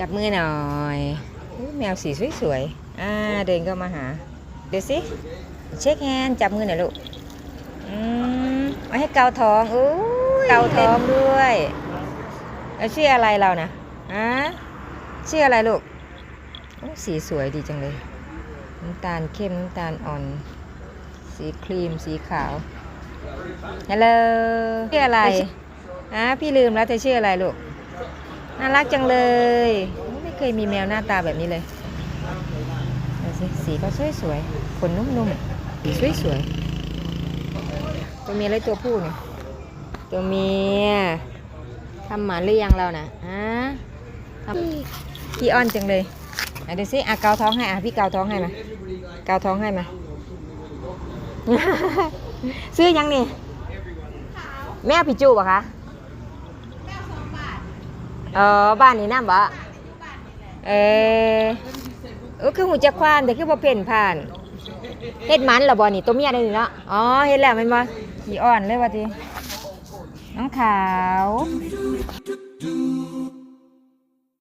จับมือหน่อยแมวสีสวยๆเดินเข้ามาหาเดี๋ยวสิเช็คแฮนด์จับมือหน่อยลูกมาให้เกาท้องเกาท้องด้วยชื่ออะไรเรานะชื่ออะไรลูกสีสวยดีจังเลยน้ำตาลเข้มน้ำตาลอ่อนสีครีมสีขาวฮัลโหลชื่ออะไรพี่ลืมแล้วเธอชื่ออะไรลูกน่ารักจังเลยไม่เคยมีแมวหน้าตาแบบนี้เลยดูสิสีก็สวยๆขนนุ่มๆสีสวยๆตัวเมียและตัวผู้เนี่ยตัวเมียทำหมันหรือยังเรานะขี้อ้อนจังเลยดูสิเกาท้องให้พี่เกาท้องให้มาเกาท้องให้มา ซื้อยังนี่แมวพี่จูป่ะคะบ้านนี้น้ำบ่คือหูจะควานแต่คือบ่เพ่นผ่านเฮ็ดมันหรอบ่นี่ตัวเมียได้นี่เนาะเฮ็ดแล้วมันบ่ขี้อ่อนเลยว่าทีน้องขาว